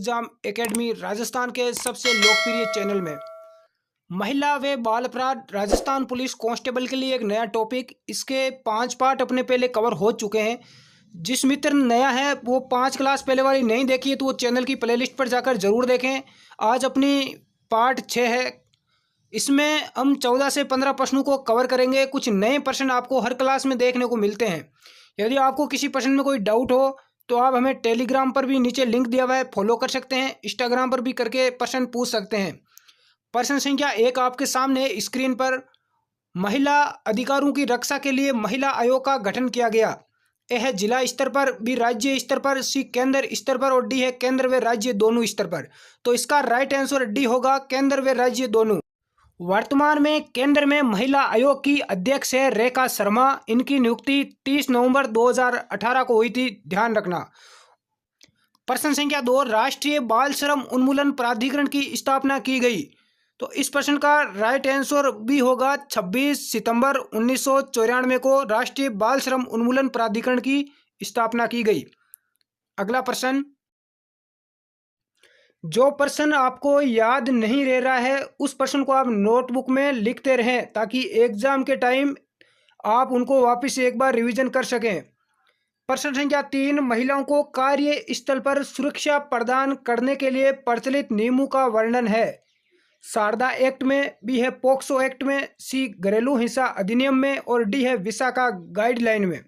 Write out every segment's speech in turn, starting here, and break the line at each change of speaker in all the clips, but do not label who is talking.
Exam academy Rajasthan के सबसे लोकप्रिय चैनल में महिला व बाल अपराध राजस्थान पुलिस कांस्टेबल के लिए एक नया टॉपिक, इसके 5 पार्ट अपने पहले कवर हो चुके हैं। जिस मित्र नया है वो 5 क्लास पहले वाली नहीं देखी है तो वो चैनल की प्लेलिस्ट पर जाकर जरूर देखें। आज अपनी पार्ट 6 है, इसमें हम 14 से 15 प्रश्नों को कवर करेंगे। कुछ नए प्रश्न आपको हर क्लास में देखने को मिलते हैं। यदि आपको किसी प्रश्न में कोई डाउट हो तो आप हमें टेलीग्राम पर भी नीचे लिंक दिया हुआ है, फॉलो कर सकते हैं। इंस्टाग्राम पर भी करके प्रश्न पूछ सकते हैं। प्रश्न संख्या 1 आपके सामने स्क्रीन पर, महिला अधिकारों की रक्षा के लिए महिला आयोग का गठन किया गया। ए है जिला स्तर पर, बी राज्य स्तर पर, सी केंद्र स्तर पर और डी है केंद्र व राज्य दोनों स्तर पर। तो इसका राइट आंसर डी होगा, केंद्र व राज्य दोनों। वर्तमान में केंद्र में महिला आयोग की अध्यक्ष है रेखा शर्मा। इनकी नियुक्ति 30 नवंबर 2018 को हुई थी, ध्यान रखना। प्रश्न संख्या 2, राष्ट्रीय बाल श्रम उन्मूलन प्राधिकरण की स्थापना की गई। तो इस प्रश्न का राइट आंसर बी होगा, 26 सितंबर 1994 को राष्ट्रीय बाल श्रम उन्मूलन प्राधिकरण की स्थापना की गई। अगला प्रश्न, जो प्रश्न आपको याद नहीं रह रहा है उस प्रश्न को आप नोटबुक में लिखते रहें ताकि एग्जाम के टाइम आप उनको वापस एक बार रिवीजन कर सकें। प्रश्न संख्या 3, महिलाओं को कार्यस्थल पर सुरक्षा प्रदान करने के लिए प्रचलित नियमों का वर्णन है। शारदा एक्ट में, बी है पोक्सो एक्ट में, सी घरेलू हिंसा अधिनियम में और डी है विशाखा गाइडलाइन में।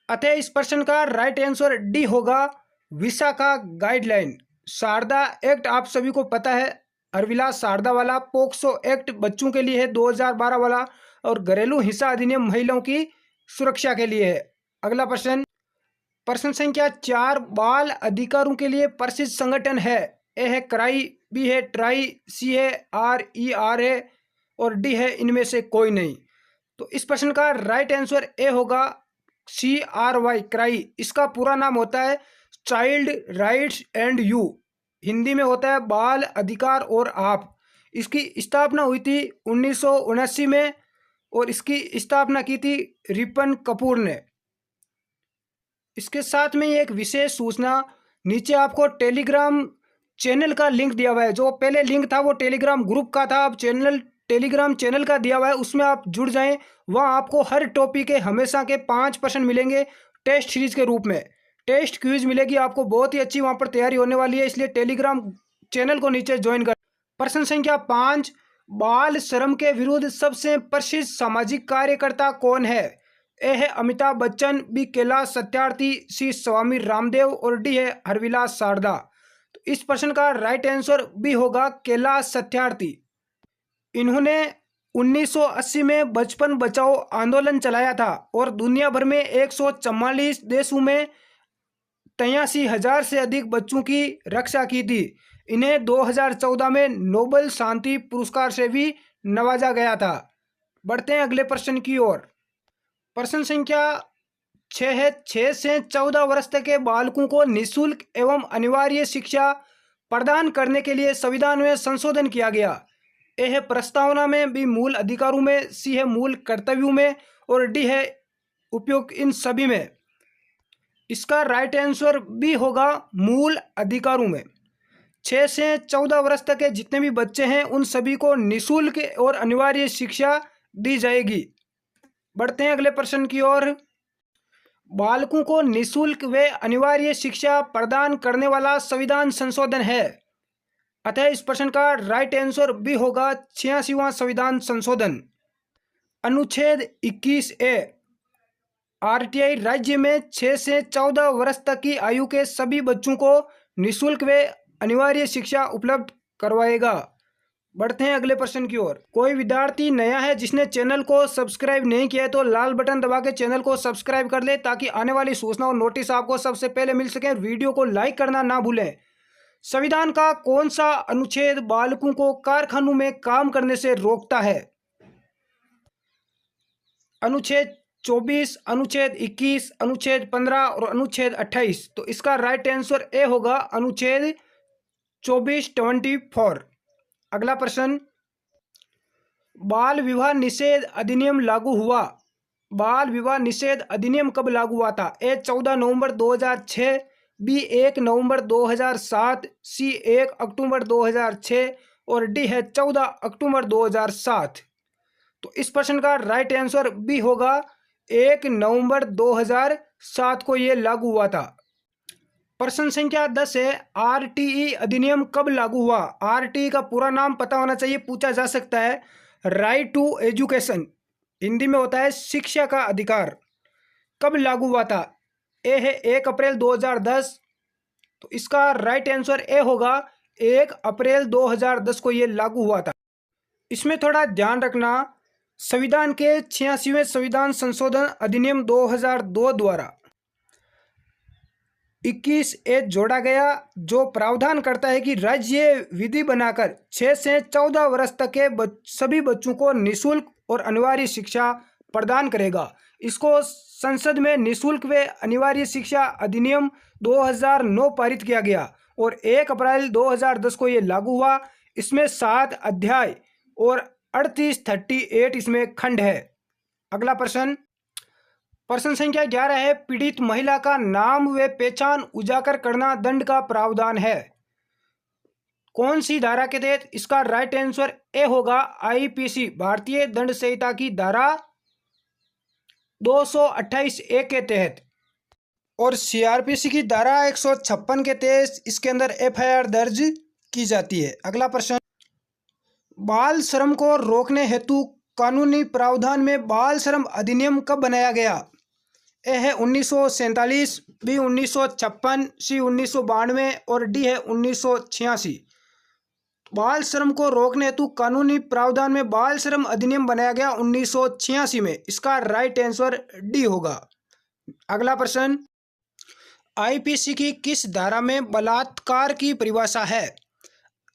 अतः इस प्रश्न का राइट आंसर डी होगा, विशाखा गाइडलाइन। शारदा एक्ट आप सभी को पता है, हरविलास शारदा वाला। पोक्सो एक्ट बच्चों के लिए है 2012 वाला, और घरेलू हिंसा अधिनियम महिलाओं की सुरक्षा के लिए है। अगला प्रश्न, प्रश्न संख्या 4, बाल अधिकारों के लिए प्रसिद्ध संगठन है। ए है क्राई, बी है ट्राई, सी है RER है और डी है इनमें से कोई नहीं। तो इस प्रश्न का राइट आंसर ए होगा, CRY, क्राई। इसका पूरा नाम होता है child rights and you, Hindi में होता है बाल अधिकार और आप। इसकी स्थापना हुई थी 1979 में और इसकी स्थापना की थी रिपन कपूर ने। इसके साथ में एक विशेष सूचना, नीचे आपको टेलीग्राम चैनल का लिंक दिया हुआ है। जो पहले लिंक था वो टेलीग्राम ग्रुप का था, अब टेलीग्राम चैनल का दिया हुआ है, उसमें आप जुड़ जाएं। वहाँ आपको हर टॉपिक के हमेशा के 5 प्रश्न मिलेंगे टेस्ट सीरीज के रूप में। टेस्ट क्विज मिलेगी आपको, बहुत ही अच्छी वहाँ पर तैयारी होने वाली है, इसलिए टेलीग्राम चैनल को नीचे ज्वाइन कर। प्रश्न संख्या 5, बाल श्रम के विरुद्ध सबसे प्रसिद्ध सामाजिक कार्यकर्ता कौन है। ए है अमिताभ बच्चन, बी कैलाश सत्यार्थी, सी स्वामी रामदेव और डी है हरविलास शारदा। तो इस प्रश्न का राइट आंसर बी होगा, कैलाश सत्यार्थी। इन्होंने 1980 में बचपन बचाओ आंदोलन चलाया था और दुनिया भर में 144 देशों में 83,000 से अधिक बच्चों की रक्षा की थी। इन्हें 2014 में नोबेल शांति पुरस्कार से भी नवाजा गया था। बढ़ते हैं अगले प्रश्न की ओर। प्रश्न संख्या 6 है, 6 से 14 वर्ष तक के बालकों को निःशुल्क एवं अनिवार्य शिक्षा प्रदान करने के लिए संविधान में संशोधन किया गया। ए है प्रस्तावना में, बी मूल अधिकारों में, सी है मूल कर्तव्यों में और डी है उपयोग इन सभी में। इसका राइट आंसर बी होगा, मूल अधिकारों में। 6 से 14 वर्ष तक के जितने भी बच्चे हैं उन सभी को निःशुल्क और अनिवार्य शिक्षा दी जाएगी। बढ़ते हैं अगले प्रश्न की ओर। बालकों को निःशुल्क व अनिवार्य शिक्षा प्रदान करने वाला संविधान संशोधन है। अतः इस प्रश्न का राइट आंसर बी होगा, 86वां संविधान संशोधन। अनुच्छेद 21A, RTI राज्य में 6 से 14 वर्ष तक की आयु के सभी बच्चों को निःशुल्क व अनिवार्य शिक्षा उपलब्ध करवाएगा। बढ़ते हैं अगले प्रश्न की ओर। कोई विद्यार्थी नया है जिसने चैनल को सब्सक्राइब नहीं किया है तो लाल बटन दबा के चैनल को सब्सक्राइब कर ले ताकि आने वाली सूचना और नोटिस आपको सबसे पहले मिल सके। वीडियो को लाइक करना ना भूलें। संविधान का कौन सा अनुच्छेद बालकों को कारखानों में काम करने से रोकता है। अनुच्छेद 24, अनुच्छेद 21, अनुच्छेद 15 और अनुच्छेद 28। तो इसका राइट आंसर ए होगा, अनुच्छेद 24। अगला प्रश्न, बाल विवाह निषेध अधिनियम लागू हुआ। बाल विवाह निषेध अधिनियम कब लागू हुआ था। ए 14 नवंबर 2006, बी 1 नवंबर 2007, सी 1 अक्टूबर 2006 और डी है 14 अक्टूबर 2007। तो इस प्रश्न का राइट आंसर बी होगा 1 नवंबर 2007 को ये लागू हुआ था। प्रश्न संख्या 10 है, आरटीई अधिनियम कब लागू हुआ? आरटीई का पूरा नाम पता होना चाहिए, पूछा जा सकता है। राइट टू एजुकेशन, हिंदी में होता है शिक्षा का अधिकार। कब लागू हुआ था? ए है 1 अप्रैल 2010। तो इसका राइट आंसर ए होगा 1 अप्रैल 2010 को ये लागू हुआ था। इसमें थोड़ा ध्यान रखना, संविधान के 86वें संविधान संशोधन अधिनियम 2002 द्वारा 21A जोड़ा गया, जो प्रावधान करता है कि राज्य विधि बनाकर 6 से 14 वर्ष तक के सभी बच्चों को निःशुल्क और अनिवार्य शिक्षा प्रदान करेगा। इसको संसद में निःशुल्क व अनिवार्य शिक्षा अधिनियम 2009 पारित किया गया और 1 अप्रैल 2010 को ये लागू हुआ। इसमें 7 अध्याय और 38 इसमें खंड है। अगला प्रश्न, प्रश्न संख्या 11 है, पीड़ित महिला का नाम व पहचान उजागर करना दंड का प्रावधान है। कौन सी धारा के तहत? इसका राइट आंसर ए होगा आईपीसी, भारतीय दंड संहिता की धारा 228A के तहत और सीआरपीसी की धारा 156 के तहत इसके अंदर एफआईआर दर्ज की जाती है। अगला प्रश्न, बाल श्रम को रोकने हेतु कानूनी प्रावधान में बाल श्रम अधिनियम कब बनाया गया? ए है 1947, बी 1956, सी 1992 और डी है 1986। बाल श्रम को रोकने हेतु कानूनी प्रावधान में बाल श्रम अधिनियम बनाया गया 1986 में। इसका राइट आंसर डी होगा। अगला प्रश्न, आईपीसी की किस धारा में बलात्कार की परिभाषा है?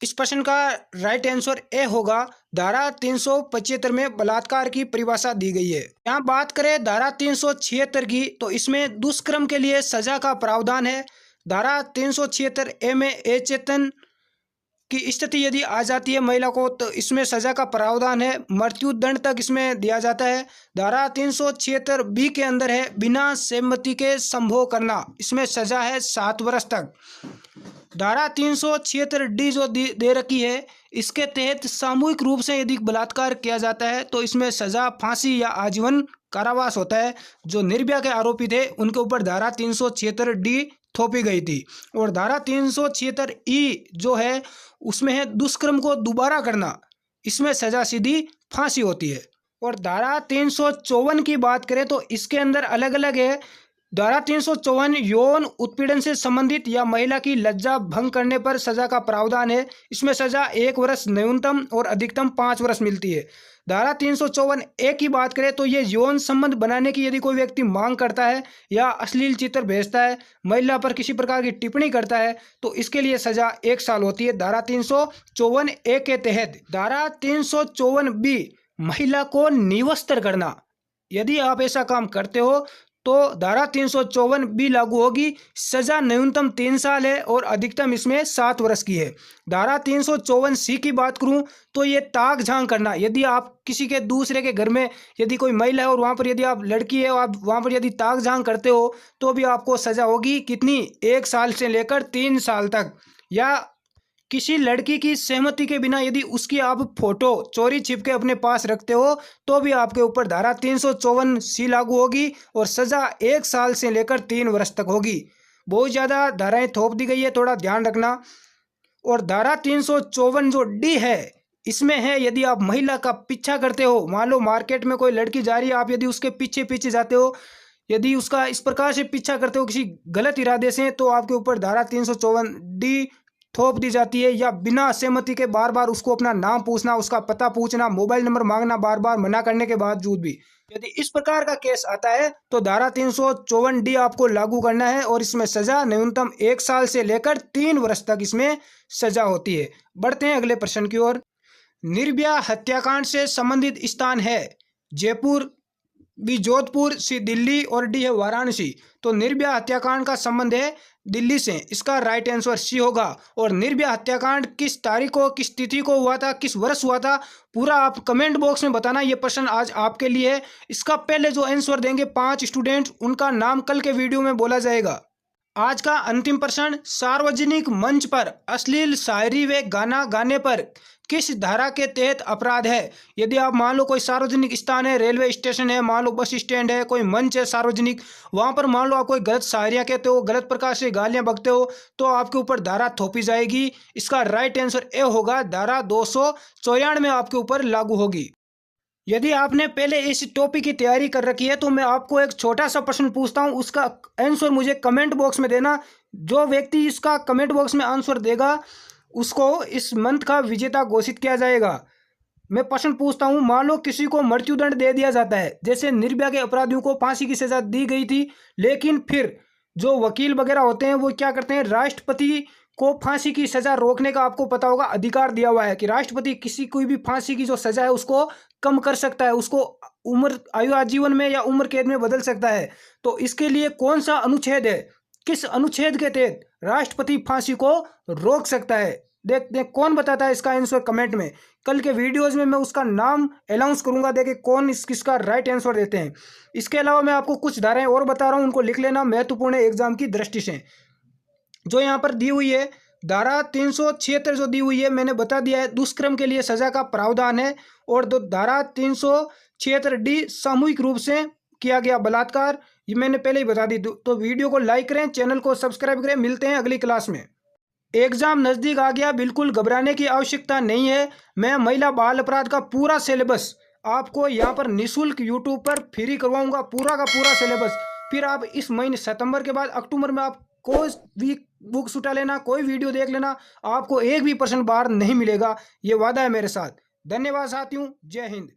इस प्रश्न का राइट आंसर ए होगा धारा 375 में बलात्कार की परिभाषा दी गई है। यहाँ बात करें धारा 376 की, तो इसमें दुष्कर्म के लिए सजा का प्रावधान है। धारा 376A में अचेतन की स्थिति यदि आ जाती है महिला को, तो इसमें सजा का प्रावधान है, मृत्यु दंड तक इसमें दिया जाता है। धारा 376B के अंदर है बिना सहमति के संभोग करना, इसमें सजा है 7 वर्ष तक। धारा 376D जो दे रखी है, इसके तहत सामूहिक रूप से यदि बलात्कार किया जाता है तो इसमें सजा फांसी या आजीवन कारावास होता है। जो निर्भया के आरोपी थे उनके ऊपर धारा 376D थोपी गई थी। और धारा 376E जो है उसमें है दुष्कर्म को दोबारा करना, इसमें सजा सीधी फांसी होती है। और धारा 354 की बात करें तो इसके अंदर अलग अलग है। धारा 354 यौन उत्पीड़न से संबंधित या महिला की लज्जा भंग करने पर सजा का प्रावधान है। इसमें सजा 1 वर्ष न्यूनतम और अधिकतम 5 वर्ष मिलती है। धारा 354A की बात करें तो ये यौन संबंध बनाने की यदि कोई व्यक्ति मांग करता है या अश्लील चित्र भेजता है, महिला पर किसी प्रकार की टिप्पणी करता है, तो इसके लिए सजा 1 साल होती है धारा 354A के तहत। धारा 354B महिला को निवस्त्र करना, यदि आप ऐसा काम करते हो तो धारा 354B लागू होगी। सजा न्यूनतम 3 साल है और अधिकतम इसमें 7 वर्ष की है। धारा 354C की बात करूं तो ये ताक झांक करना, यदि आप किसी के दूसरे के घर में यदि कोई महिला है और वहां पर यदि आप लड़की है और आप वहां पर यदि ताक झांक करते हो तो भी आपको सजा होगी कितनी? 1 साल से लेकर 3 साल तक। या किसी लड़की की सहमति के बिना यदि उसकी आप फोटो चोरी छिप के अपने पास रखते हो तो भी आपके ऊपर धारा 354C लागू होगी और सजा 1 साल से लेकर 3 वर्ष तक होगी। बहुत ज़्यादा धाराएं थोप दी गई है, थोड़ा ध्यान रखना। और धारा 354 जो डी है इसमें है यदि आप महिला का पीछा करते हो, मान लो मार्केट में कोई लड़की जा रही है, आप यदि उसके पीछे पीछे जाते हो, यदि उसका इस प्रकार से पीछा करते हो किसी गलत इरादे से, तो आपके ऊपर धारा 354D थोप दी जाती है। या बिना सहमति के बार बार उसको अपना नाम पूछना, उसका पता पूछना, मोबाइल नंबर मांगना, बार बार मना करने के बावजूद भी यदि इस प्रकार का केस आता है तो धारा 354D आपको लागू करना है और इसमें सजा न्यूनतम 1 साल से लेकर 3 वर्ष तक इसमें सजा होती है। बढ़ते हैं अगले प्रश्न की ओर। निर्भया हत्याकांड से संबंधित स्थान है जयपुर, बी जोधपुर, सी दिल्ली और डी है वाराणसी। तो निर्भया हत्याकांड का संबंध है दिल्ली से, इसका राइट आंसर सी होगा। और निर्भया हत्याकांड किस तारीख को, किस तिथि को हुआ था, किस वर्ष हुआ था, पूरा आप कमेंट बॉक्स में बताना। ये प्रश्न आज आपके लिए है। इसका पहले जो आंसर देंगे 5 स्टूडेंट, उनका नाम कल के वीडियो में बोला जाएगा। आज का अंतिम प्रश्न, सार्वजनिक मंच पर अश्लील शायरी व गाना गाने पर किस धारा के तहत अपराध है? यदि आप मान लो कोई सार्वजनिक स्थान है, रेलवे स्टेशन है, मान लो बस स्टैंड है, कोई मंच है सार्वजनिक, वहां पर मान लो आप कोई गलत शायरियां कहते हो, गलत प्रकार से गालियां बकते हो, तो आपके ऊपर धारा थोपी जाएगी। इसका राइट आंसर ए होगा, धारा 294 आपके ऊपर लागू होगी। यदि आपने पहले इस टॉपिक की तैयारी कर रखी है तो मैं आपको एक छोटा सा प्रश्न पूछता हूं, उसका आंसर मुझे कमेंट बॉक्स में देना। जो व्यक्ति इसका कमेंट बॉक्स में आंसर देगा उसको इस मंथ का विजेता घोषित किया जाएगा। मैं प्रश्न पूछता हूं, मान लो किसी को मृत्युदंड दे दिया जाता है, जैसे निर्भया के अपराधियों को फांसी की सजा दी गई थी, लेकिन फिर जो वकील वगैरह होते हैं वो क्या करते हैं, राष्ट्रपति को फांसी की सजा रोकने का आपको पता होगा अधिकार दिया हुआ है कि राष्ट्रपति किसी कोई भी फांसी की जो सजा है उसको कम कर सकता है, उसको उम्र आयु आजीवन में या उम्र कैद में बदल सकता है। तो इसके लिए कौन सा अनुच्छेद है, किस अनुच्छेद के तहत राष्ट्रपति फांसी को रोक सकता है? देखते हैं कौन बताता है इसका आंसर कमेंट में। कल के वीडियोज में मैं उसका नाम अनाउंस करूंगा, देखे कौन किसका राइट आंसर देते हैं। इसके अलावा मैं आपको कुछ धाराएं और बता रहा हूं, उनको लिख लेना, महत्वपूर्ण है एग्जाम की दृष्टि से। जो यहाँ पर दी हुई है धारा 376 जो दी हुई है मैंने बता दिया है, दुष्कर्म के लिए सजा का प्रावधान है। और धारा 376D सामूहिक रूप से किया गया बलात्कार, ये मैंने पहले ही बता दी। तो वीडियो को लाइक करें, चैनल को सब्सक्राइब करें। मिलते हैं अगली क्लास में। एग्जाम नज़दीक आ गया, बिल्कुल घबराने की आवश्यकता नहीं है। मैं महिला बाल अपराध का पूरा सिलेबस आपको यहाँ पर निःशुल्क यूट्यूब पर फ्री करवाऊंगा, पूरा का पूरा सिलेबस। फिर आप इस महीने सितंबर के बाद अक्टूबर में आप कोई भी बुक्स उठा लेना, कोई वीडियो देख लेना, आपको एक भी प्रश्न बाहर नहीं मिलेगा, ये वादा है मेरे साथ। धन्यवाद साथियों, जय हिंद।